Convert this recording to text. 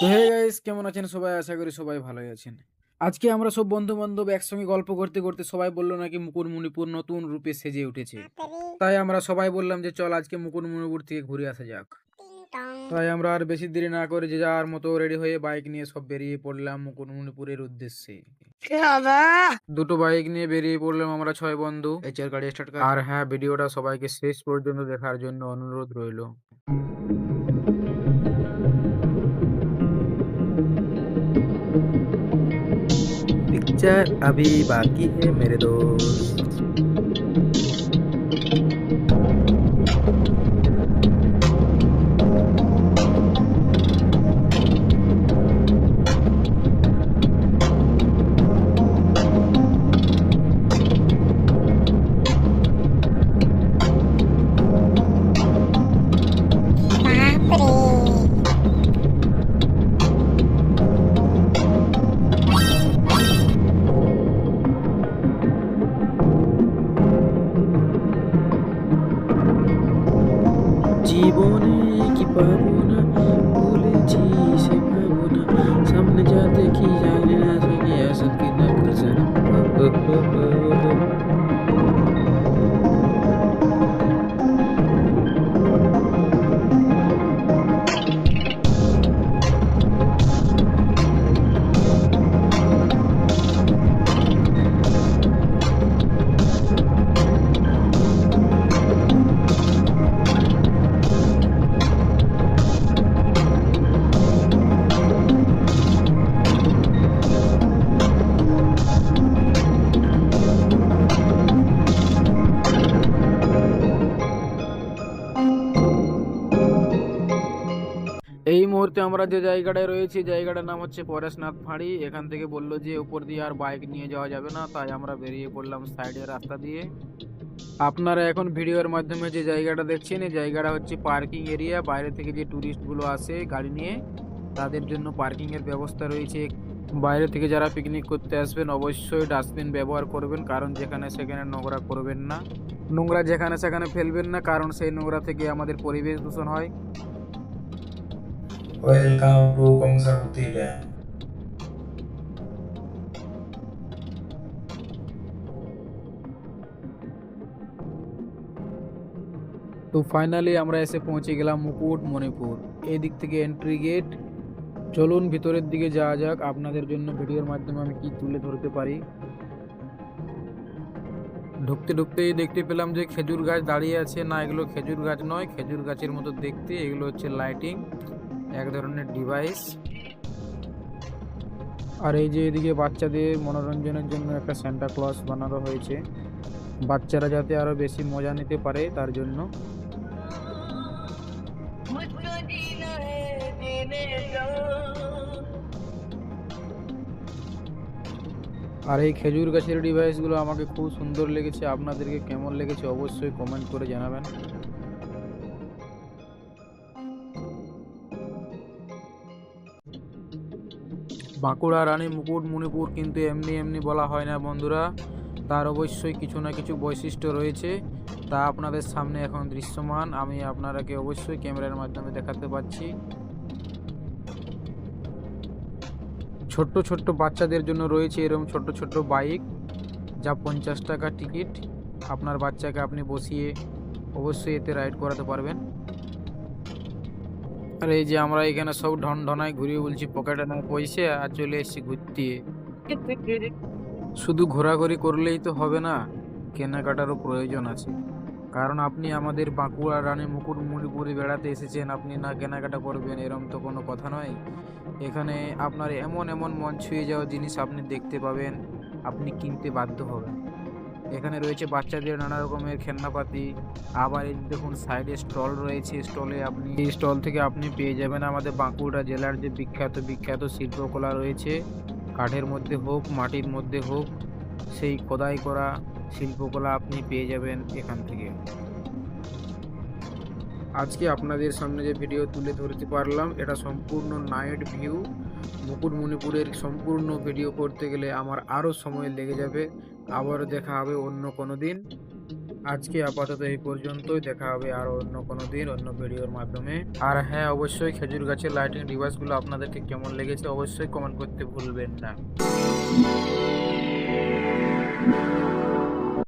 তো hey guys, কেমন আছেন সবাই? আশা করি সবাই ভালোই আছেন। আজকে আমরা সব বন্ধু-বান্ধব একসঙ্গে গল্প করতে, করতে সবাই বলল নাকি মুকুটমণিপুর নতুন রূপে সেজে উঠেছে। তাই আমরা সবাই বললাম যে চল আজকে মুকুটমণিপুর থেকে ঘুরে আসা যাক। তাই আমরা আর বেশি দেরি না করে যে যার মতো রেডি হয়ে বাইক নিয়ে সব বেরিয়ে পড়লাম মুকুটমণিপুরের উদ্দেশ্যে। দুটো বাইক নিয়ে বেরিয়ে পড়লাম আমরা 6 বন্ধু। এচার গাড়ি স্টার্ট কর। আর হ্যাঁ, ভিডিওটা সবাইকে শেষ পর্যন্ত দেখার জন্য অনুরোধ রইল। पिक्चर अभी बाकी है मेरे दोस्त। জীবনে কি পাবো না, ভুলেছি সে পাবো না, সামনে যা দেখি জানি না থেকে আসল কি না করছে না। এই মুহূর্তে আমরা যে জায়গাটায় রয়েছি, জায়গাটার নাম হচ্ছে পরেশনাথ ফাঁড়ি। এখান থেকে বললো যে উপর দিয়ে আর বাইক নিয়ে যাওয়া যাবে না, তাই আমরা বেরিয়ে পড়লাম সাইডের রাস্তা দিয়ে। আপনারা এখন ভিডিওর মাধ্যমে যে জায়গাটা দেখছেন, এই জায়গাটা হচ্ছে পার্কিং এরিয়া। বাইরে থেকে যে ট্যুরিস্টগুলো আসে গাড়ি নিয়ে, তাদের জন্য পার্কিংয়ের ব্যবস্থা রয়েছে। বাইরে থেকে যারা পিকনিক করতে আসবেন অবশ্যই ডাস্টবিন ব্যবহার করবেন, কারণ যেখানে সেখানে নোংরা করবেন না, নোংরা যেখানে সেখানে ফেলবেন না, কারণ সেই নোংরা থেকে আমাদের পরিবেশ দূষণ হয়। Welcome to Kongsarti Dam. তো ফাইনালি আমরা এসে পৌঁছে গেলাম মুকুটমণিপুর। এই দিক থেকে এন্ট্রি গেট। চলুন ভিতরের দিকে যাওয়া যাক, আপনাদের জন্য ভিডিওর মাধ্যমে আমি কি তুলে ধরতে পারি। ঢুকতে ঢুকতেই দেখতে পেলাম যে খেজুর গাছ দাঁড়িয়ে আছে। না, এগুলো খেজুর গাছ নয়, খেজুর গাছের মতো দেখতে। এগুলো হচ্ছে লাইটিং, এক ধরনের ডিভাইস। আর এই যে এদিকে বাচ্চাদের মনোরঞ্জনের জন্য একটা সান্টা ক্লজ বানানো হয়েছে, বাচ্চারা যাতে আরো বেশি মজা নিতে পারে তার জন্য। আর এই খেজুর গাছের ডিভাইসগুলো আমাকে খুব সুন্দর লেগেছে। আপনাদেরকে কেমন লেগেছে অবশ্যই কমেন্ট করে জানাবেন। বাঁকুড়া রানী মুকুটমণিপুর কিন্তু এমনি এমনি বলা হয় না বন্ধুরা, তার অবশ্যই কিছু না কিছু বৈশিষ্ট্য রয়েছে, তা আপনাদের সামনে এখন দৃশ্যমান। আমি আপনারাকে অবশ্যই ক্যামেরার মাধ্যমে দেখাতে পাচ্ছি। ছোট্ট ছোট্ট বাচ্চাদের জন্য রয়েছে এরকম ছোট্ট ছোট্ট বাইক, যা 50 টাকা টিকিট। আপনার বাচ্চাকে আপনি বসিয়ে অবশ্যই এতে রাইড করাতে পারবেন। আর এই যে আমরা এখানে সব ঢনঢনায় ঘুরিয়ে বলছি, পকেটে নাই পয়সা আর চলে এসেছি ঘুরতে। শুধু ঘোরাঘুরি করলেই তো হবে না, কেনাকাটারও প্রয়োজন আছে। কারণ আপনি আমাদের বাঁকুড়া রানী মুকুটমণিপুরে বেড়াতে এসেছেন, আপনি না কেনাকাটা করবেন এরম তো কোনো কথা নয়। এখানে আপনার এমন এমন মন ছুঁয়ে যাওয়া জিনিস আপনি দেখতে পাবেন, আপনি কিনতে বাধ্য হবেন। এখানে রয়েছে বাচ্চাদের নানা রকমের খেলনাপাতি। আবার এই দেখুন সাইডে স্টল রয়েছে, স্টলে আপনি এই স্টল থেকে আপনি পেয়ে যাবেন আমাদের বাঁকুড়া জেলার যে বিখ্যাত বিখ্যাত শিল্পকলা রয়েছে, কাঠের মধ্যে হোক মাটির মধ্যে হোক, সেই খোদাই করা শিল্পকলা আপনি পেয়ে যাবেন এখান থেকে। আজকে আপনাদের সামনে যে ভিডিও তুলে ধরতে পারলাম, এটা সম্পূর্ণ নাইট ভিউ। মুকুটমণিপুরের সম্পূর্ণ ভিডিও করতে গেলে আমার আরও সময় লেগে যাবে। আবারও দেখা হবে অন্য কোনো দিন। আজকে আপাতত এই পর্যন্তই, দেখা হবে আর অন্য কোনো দিন অন্য ভিডিওর মাধ্যমে। আর হ্যাঁ, অবশ্যই খেজুর গাছের লাইটিং ডিভাইসগুলো আপনাদেরকে কেমন লেগেছে অবশ্যই কমেন্ট করতে ভুলবেন না।